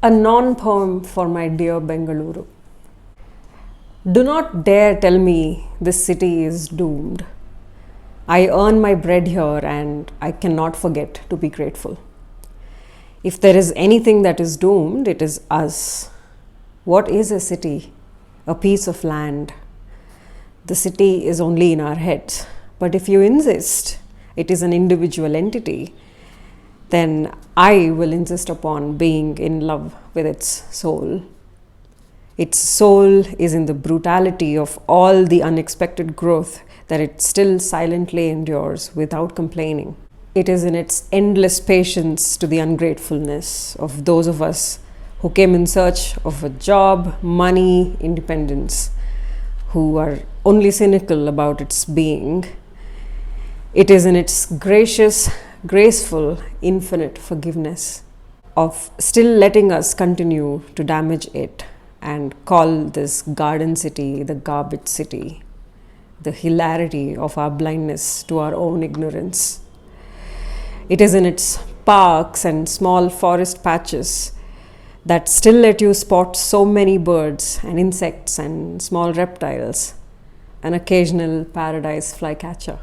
A non-poem for my dear Bengaluru. Do not dare tell me this city is doomed. I earn my bread here and I cannot forget to be grateful. If there is anything that is doomed, it is us. What is a city? A piece of land. The city is only in our heads. But if you insist it is an individual entity, then I will insist upon being in love with its soul. Its soul is in the brutality of all the unexpected growth that it still silently endures without complaining. It is in its endless patience to the ungratefulness of those of us who came in search of a job, money, independence, who are only cynical about its being. It is in its gracious, graceful, infinite forgiveness of still letting us continue to damage it and call this garden city the garbage city, the hilarity of our blindness to our own ignorance. It is in its parks and small forest patches that still let you spot so many birds and insects and small reptiles, an occasional paradise flycatcher.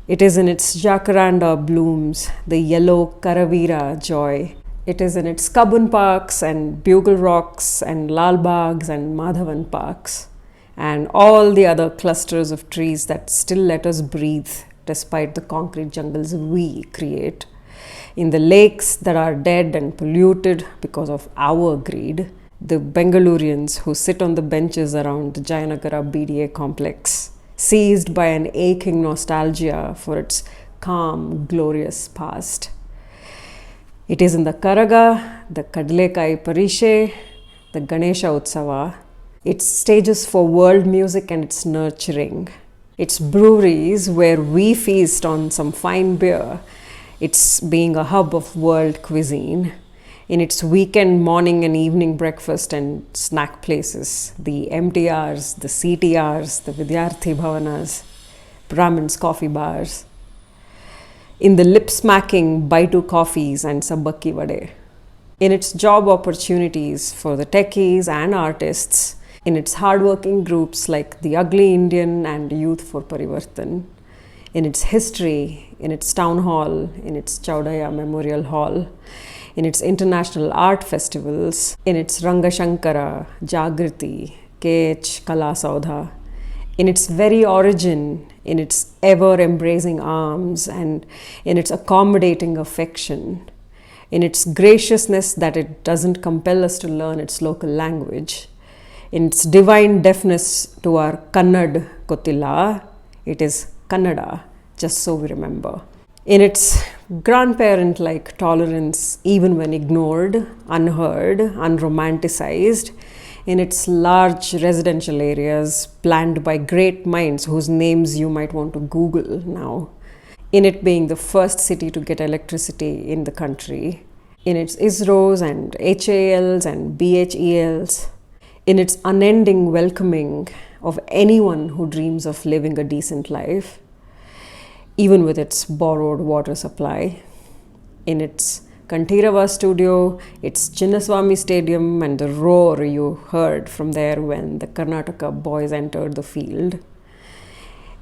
It is in its jacaranda blooms, the yellow karavira joy. It is in its Kabun parks and Bugle Rocks and Lalbags and Madhavan parks and all the other clusters of trees that still let us breathe despite the concrete jungles we create. In the lakes that are dead and polluted because of our greed, the Bengalurians who sit on the benches around the Jayanagara BDA complex, seized by an aching nostalgia for its calm, glorious past. It is in the Karaga, the Kadlekai Parishe, the Ganesha Utsava, its stages for world music and its nurturing, its breweries where we feast on some fine beer, its being a hub of world cuisine, in its weekend morning and evening breakfast and snack places, the MTRs, the CTRs, the Vidyarthi Bhavanas, Brahmins coffee bars, in the lip-smacking Baitu coffees and Sabbakki Vade, in its job opportunities for the techies and artists, in its hardworking groups like the Ugly Indian and Youth for Parivartan, in its history, in its town hall, in its Chaudaya Memorial Hall, in its international art festivals, in its Rangashankara, Jagriti, KH Kala Saudha, in its very origin, in its ever-embracing arms, and in its accommodating affection, in its graciousness that it doesn't compel us to learn its local language, in its divine deafness to our Kannad Kotila, it is Kannada, just so we remember. In its grandparent-like tolerance even when ignored, unheard, unromanticized, in its large residential areas planned by great minds whose names you might want to Google now, in it being the first city to get electricity in the country, in its ISROs and HALs and BHELs, in its unending welcoming of anyone who dreams of living a decent life, even with its borrowed water supply, in its Kantirava studio, its Chinnaswamy Stadium and the roar you heard from there when the Karnataka boys entered the field,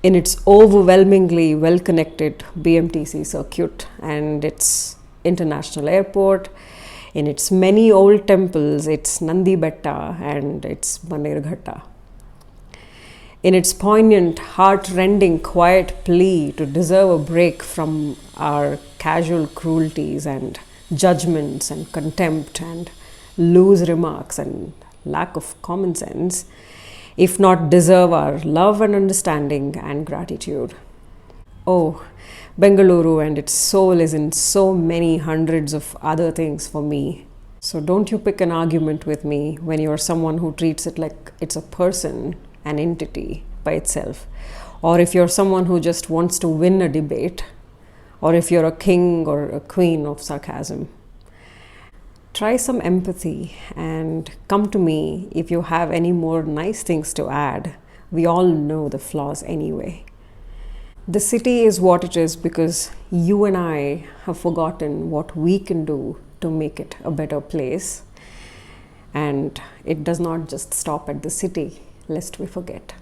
in its overwhelmingly well-connected BMTC circuit and its international airport, in its many old temples, its Nandi Betta and its Banerghatta, in its poignant, heart-rending, quiet plea to deserve a break from our casual cruelties and judgments and contempt and loose remarks and lack of common sense, if not deserve our love and understanding and gratitude. Oh, Bengaluru and its soul is in so many hundreds of other things for me. So don't you pick an argument with me when you're someone who treats it like it's a person, an entity by itself, or if you're someone who just wants to win a debate, or if you're a king or a queen of sarcasm. Try some empathy and come to me if you have any more nice things to add. We all know the flaws anyway. The city is what it is because you and I have forgotten what we can do to make it a better place. And it does not just stop at the city, lest we forget.